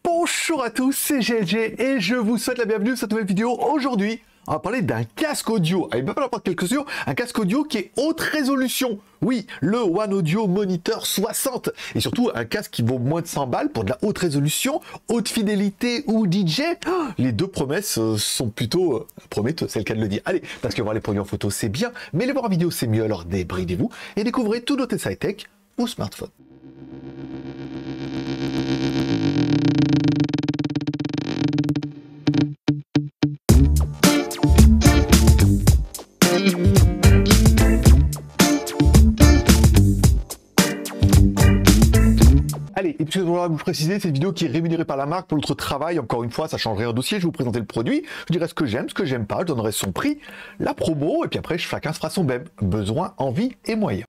Bonjour à tous, c'est GLG et je vous souhaite la bienvenue sur cette nouvelle vidéo. Aujourd'hui, on va parler d'un casque audio. Il va pas n'importe quel audio, un casque audio qui est haute résolution. Oui, le One Audio Monitor 60. Et surtout, un casque qui vaut moins de 100 balles pour de la haute résolution, haute fidélité ou DJ. Les deux promesses sont plutôt prometteuses, c'est le cas de le dire. Allez, parce que voir les produits en photo, c'est bien, mais les voir en vidéo, c'est mieux. Alors débridez-vous et découvrez tout notre high-tech au smartphone. Allez, et puis je voudrais vous préciser, cette vidéo qui est rémunérée par la marque pour notre travail. Encore une fois, ça changerait un dossier. Je vais vous présenter le produit. Je dirai ce que j'aime pas. Je donnerai son prix, la promo, et puis après, chacun se fera son besoin, envie et moyens.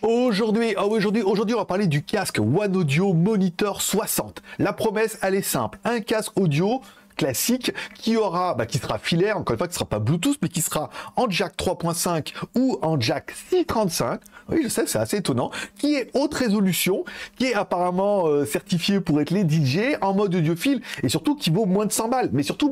Aujourd'hui, on va parler du casque One Audio Monitor 60. La promesse, elle est simple. Un casque audio classique qui sera filaire, encore une fois, qui ne sera pas Bluetooth, mais qui sera en jack 3.5 ou en jack 6.35. Oui, je sais, c'est assez étonnant. Qui est haute résolution, qui est apparemment certifié pour être les DJ en mode audiophile et surtout qui vaut moins de 100 balles. Mais surtout,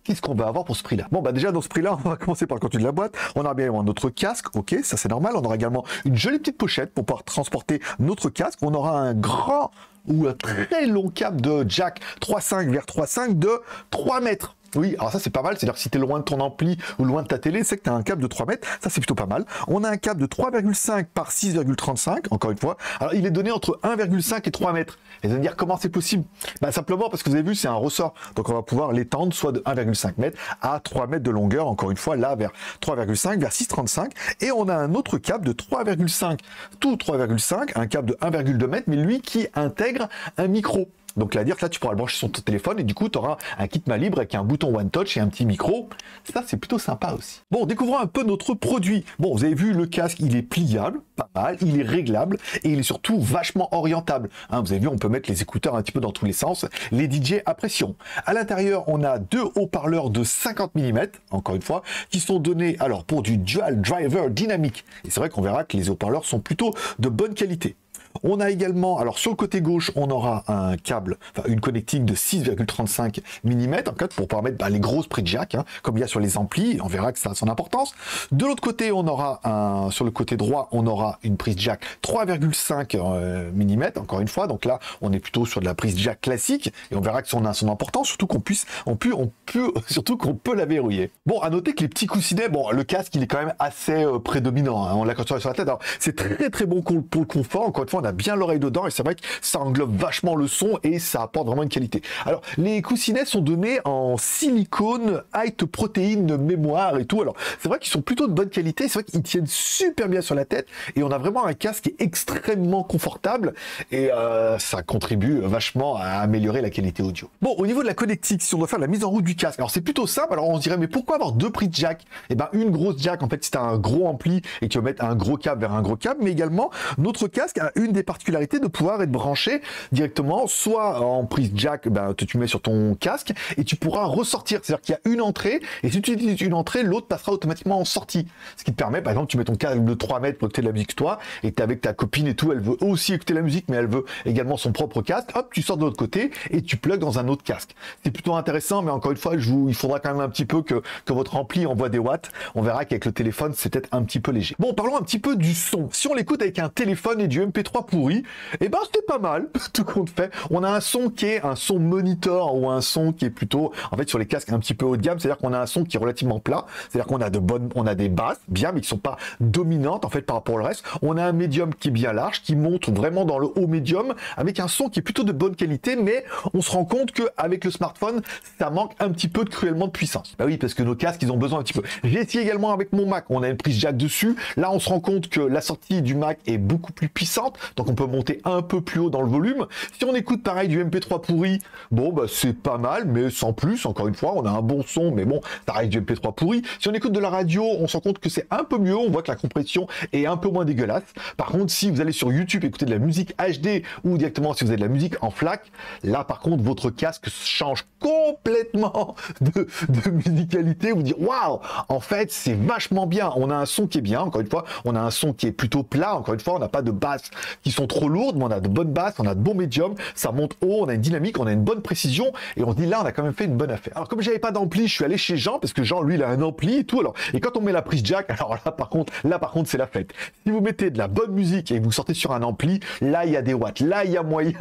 qu'est-ce qu'on va avoir pour ce prix-là? Bon, déjà, dans ce prix-là, on va commencer par le contenu de la boîte. On aura bien évidemment notre casque, ok, ça c'est normal. On aura également une jolie petite pochette pour pouvoir transporter notre casque. On aura un grand ou un très long câble de jack 3.5 vers 3.5 de 3 mètres. Oui, alors ça c'est pas mal, c'est-à-dire que si tu es loin de ton ampli ou loin de ta télé, c'est que tu as un câble de 3 mètres, ça c'est plutôt pas mal. On a un câble de 3,5 par 6,35, encore une fois. Alors il est donné entre 1,5 et 3 mètres. Et vous allez me dire comment c'est possible? Simplement parce que vous avez vu, c'est un ressort. Donc on va pouvoir l'étendre soit de 1,5 mètres à 3 mètres de longueur, encore une fois, là vers 3,5, vers 6,35. Et on a un autre câble de 3,5, tout 3,5, un câble de 1,2 mètres, mais lui qui intègre un micro. Donc, là, dire que là, tu pourras le brancher sur ton téléphone et du coup, tu auras un kit main libre avec un bouton One Touch et un petit micro. Ça, c'est plutôt sympa aussi. Bon, découvrons un peu notre produit. Bon, vous avez vu, le casque, il est pliable, pas mal, il est réglable et il est surtout vachement orientable. Vous avez vu, on peut mettre les écouteurs un petit peu dans tous les sens. Les DJ apprécieront. À l'intérieur, on a deux haut-parleurs de 50 mm, encore une fois, qui sont donnés alors pour du dual driver dynamique. Et c'est vrai qu'on verra que les haut-parleurs sont plutôt de bonne qualité. On a également, alors sur le côté gauche, on aura un câble, une connectique de 6,35 mm, en fait, pour pouvoir mettre les grosses prises jack, comme il y a sur les amplis, on verra que ça a son importance. De l'autre côté, on aura sur le côté droit, on aura une prise jack 3,5 mm, encore une fois, donc là, on est plutôt sur de la prise jack classique, et on verra que ça a son importance, surtout surtout qu'on peut la verrouiller. Bon, à noter que les petits coussinets, le casque, il est quand même assez prédominant, on l'a sur la tête, alors c'est très très bon pour le confort, encore une fois, on a bien l'oreille dedans et c'est vrai que ça englobe vachement le son et ça apporte vraiment une qualité. Alors, les coussinets sont donnés en silicone, high protéines, mémoire et tout. Alors, c'est vrai qu'ils sont plutôt de bonne qualité. C'est vrai qu'ils tiennent super bien sur la tête et on a vraiment un casque qui est extrêmement confortable et ça contribue vachement à améliorer la qualité audio. Bon, au niveau de la connectique, si on doit faire la mise en route du casque, alors c'est plutôt simple. Alors, on se dirait, mais pourquoi avoir deux prises jack? Une grosse jack, en fait, si tu as un gros ampli et que tu veux mettre un gros câble vers un gros câble, mais également, notre casque a une des particularités de pouvoir être branché directement soit en prise jack, tu mets sur ton casque et tu pourras ressortir, c'est-à-dire qu'il y a une entrée et si tu utilises une entrée, l'autre passera automatiquement en sortie, ce qui te permet, par exemple, tu mets ton câble de 3 mètres pour écouter de la musique toi et tu es avec ta copine et tout, elle veut aussi écouter la musique mais elle veut également son propre casque, hop, tu sors de l'autre côté et tu plugs dans un autre casque. C'est plutôt intéressant, mais encore une fois, il faudra quand même un petit peu que votre ampli envoie des watts. On verra qu'avec le téléphone, c'est peut-être un petit peu léger. Bon, parlons un petit peu du son. Si on l'écoute avec un téléphone et du MP3 pourri, c'était pas mal, tout compte fait. On a un son qui est un son monitor ou un son qui est plutôt, en fait, sur les casques un petit peu haut de gamme, c'est-à-dire qu'on a un son qui est relativement plat, c'est-à-dire qu'on a des basses, bien, mais qui sont pas dominantes, en fait, par rapport au reste. On a un médium qui est bien large, qui monte vraiment dans le haut médium, avec un son qui est plutôt de bonne qualité, mais on se rend compte qu'avec le smartphone, ça manque un petit peu cruellement de puissance. Oui, parce que nos casques, ils ont besoin un petit peu. J'ai essayé également avec mon Mac, on a une prise jack dessus. Là, on se rend compte que la sortie du Mac est beaucoup plus puissante, donc on peut monter un peu plus haut dans le volume. Si on écoute pareil du MP3 pourri, c'est pas mal, mais sans plus. Encore une fois, on a un bon son, mais bon, ça reste du MP3 pourri. Si on écoute de la radio, on se rend compte que c'est un peu mieux. On voit que la compression est un peu moins dégueulasse. Par contre, si vous allez sur YouTube écouter de la musique HD ou directement si vous avez de la musique en FLAC, là par contre, votre casque change complètement de musicalité. Vous dites waouh, en fait, c'est vachement bien. On a un son qui est bien. Encore une fois, on a un son qui est plutôt plat. Encore une fois, on n'a pas de basse qui sont trop lourdes, mais on a de bonnes basses, on a de bons médiums, ça monte haut, on a une dynamique, on a une bonne précision, et on se dit là, on a quand même fait une bonne affaire. Alors comme j'avais pas d'ampli, je suis allé chez Jean, parce que Jean, lui, il a un ampli et tout, alors, et quand on met la prise jack, alors là par contre, c'est la fête. Si vous mettez de la bonne musique et vous sortez sur un ampli, là, il y a des watts, là, il y a moyen,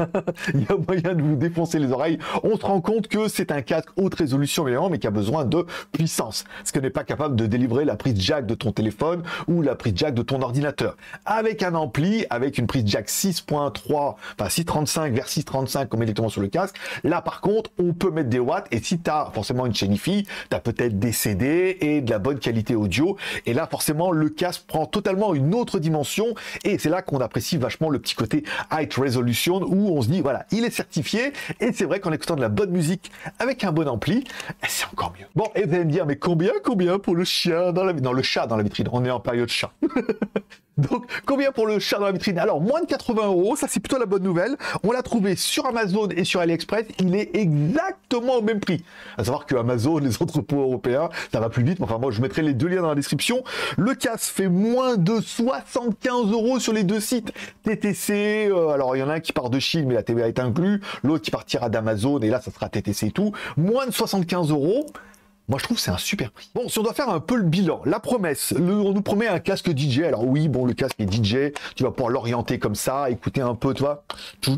il y a moyen de vous défoncer les oreilles. On se rend compte que c'est un casque haute résolution, évidemment, mais qui a besoin de puissance, ce que n'est pas capable de délivrer la prise jack de ton téléphone ou la prise jack de ton ordinateur. Avec un ampli, avec une prise jack 6.3, enfin 6.35 vers 6.35 qu'on met directement sur le casque, là par contre, on peut mettre des watts, et si tu as forcément une chaîne hi-fi, tu as peut-être des CD et de la bonne qualité audio, et là forcément, le casque prend totalement une autre dimension, et c'est là qu'on apprécie vachement le petit côté high resolution, où on se dit, voilà, il est certifié, et c'est vrai qu'en écoutant de la bonne musique avec un bon ampli, c'est encore mieux. Bon, et vous allez me dire, mais combien pour le chien dans la vitrine? Non, le chat dans la vitrine, on est en période chat. Donc, combien pour le chat dans la vitrine? Alors, moins de 80 €, ça c'est plutôt la bonne nouvelle. On l'a trouvé sur Amazon et sur AliExpress, il est exactement au même prix. À savoir que Amazon, les entrepôts européens, ça va plus vite. Enfin, moi, je mettrai les deux liens dans la description. Le casque fait moins de 75 € sur les deux sites. TTC, alors il y en a un qui part de Chine, mais la TVA est inclus. L'autre qui partira d'Amazon, et là, ça sera TTC et tout. Moins de 75 €. Moi, je trouve que c'est un super prix. Bon, si on doit faire un peu le bilan, la promesse, on nous promet un casque DJ. Alors oui, bon, le casque est DJ, tu vas pouvoir l'orienter comme ça, écouter un peu, tu vois. C'est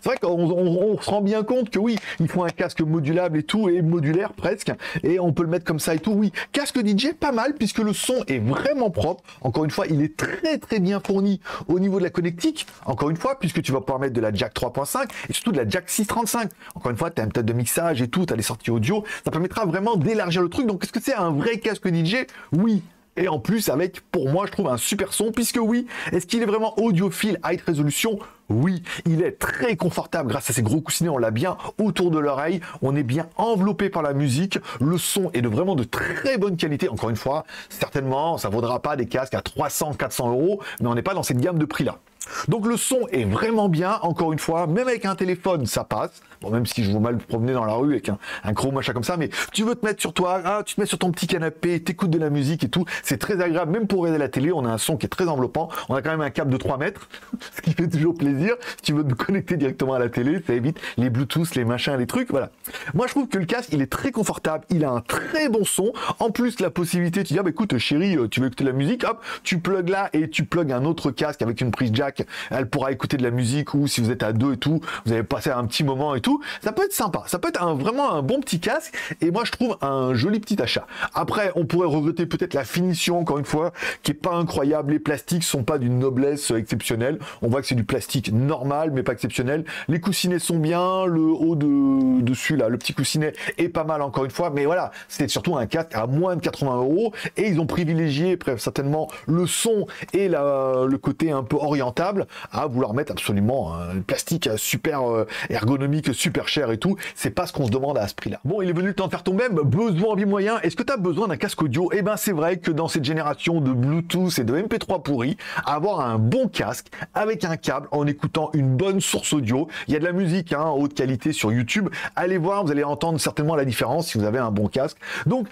vrai qu'on se rend bien compte que oui, il faut un casque modulable et tout, et modulaire presque, et on peut le mettre comme ça et tout. Oui, casque DJ, pas mal, puisque le son est vraiment propre. Encore une fois, il est très bien fourni au niveau de la connectique. Encore une fois, puisque tu vas pouvoir mettre de la jack 3.5 et surtout de la jack 6.35. Encore une fois, tu as une tête de mixage et tout, tu as les sorties audio. Ça permettra vraiment d'élargir le truc. Donc est-ce que c'est un vrai casque DJ? Oui. Et en plus avec, pour moi, je trouve un super son, puisque oui, est-ce qu'il est vraiment audiophile, high résolution? Oui, il est très confortable grâce à ces gros coussinets, on l'a bien autour de l'oreille, on est bien enveloppé par la musique, le son est vraiment de très bonne qualité. Encore une fois, certainement, ça ne vaudra pas des casques à 300-400 €, mais on n'est pas dans cette gamme de prix-là. Donc le son est vraiment bien, encore une fois, même avec un téléphone, ça passe. Bon, même si je vois mal promener dans la rue avec un gros machin comme ça, mais tu veux te mettre sur toi, tu te mets sur ton petit canapé, t'écoutes de la musique et tout, c'est très agréable, même pour regarder la télé, on a un son qui est très enveloppant, on a quand même un câble de 3 mètres, ce qui fait toujours plaisir. Si tu veux te connecter directement à la télé, ça évite les Bluetooth, les machins, les trucs, voilà. Moi je trouve que le casque, il est très confortable, il a un très bon son, en plus la possibilité, tu dis, ah bah écoute chérie, tu veux écouter de la musique, hop, tu plugues là et tu plugues un autre casque avec une prise jack, elle pourra écouter de la musique, ou si vous êtes à deux et tout, vous avez passé un petit moment et tout, ça peut être sympa, ça peut être vraiment un bon petit casque, et moi je trouve un joli petit achat. Après, on pourrait regretter peut-être la finition, encore une fois, qui est pas incroyable, les plastiques sont pas d'une noblesse exceptionnelle, on voit que c'est du plastique normal, mais pas exceptionnel, les coussinets sont bien, le haut dessus là, le petit coussinet est pas mal encore une fois, mais voilà, c'était surtout un casque à moins de 80 €, et ils ont privilégié certainement le son et le côté un peu orientable, à vouloir mettre absolument un plastique super ergonomique, super cher et tout. C'est pas ce qu'on se demande à ce prix-là. Bon, il est venu le temps de faire ton même besoin, envie, moyen. Est-ce que tu as besoin d'un casque audio? Eh ben, c'est vrai que dans cette génération de Bluetooth et de MP3 pourris, avoir un bon casque avec un câble en écoutant une bonne source audio, il y a de la musique en haute qualité sur YouTube. Allez voir, vous allez entendre certainement la différence si vous avez un bon casque. Donc,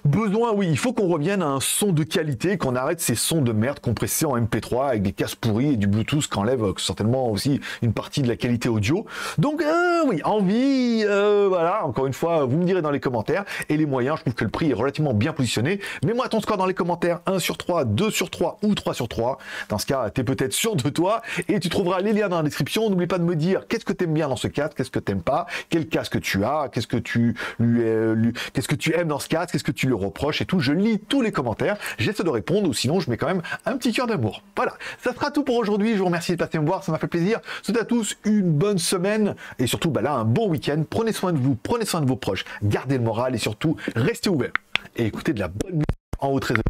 besoin, oui, il faut qu'on revienne à un son de qualité, qu'on arrête ces sons de merde compressés en MP3 avec des casques pourris et du Bluetooth qui enlève certainement aussi une partie de la qualité audio. Donc oui, envie, voilà, encore une fois, vous me direz dans les commentaires. Et les moyens, je trouve que le prix est relativement bien positionné. Mets-moi ton score dans les commentaires, 1 sur 3, 2 sur 3 ou 3 sur 3. Dans ce cas, tu es peut-être sûr de toi et tu trouveras les liens dans la description. N'oublie pas de me dire qu'est-ce que tu aimes bien dans ce casque, qu'est-ce que tu n'aimes pas, quel casque tu as, qu'est-ce que tu qu'est-ce que tu aimes dans ce casque, qu'est-ce que tu le reproches et tout. Je lis tous les commentaires, j'essaie de répondre, ou sinon je mets quand même un petit cœur d'amour. Voilà, ça sera tout pour aujourd'hui. Je vous remercie de passer me voir, ça m'a fait plaisir. Je vous souhaite à tous une bonne semaine et surtout là un bon week-end. Prenez soin de vous, prenez soin de vos proches, gardez le moral et surtout restez ouverts et écoutez de la bonne musique en haute résolution.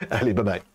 Allez, bye bye.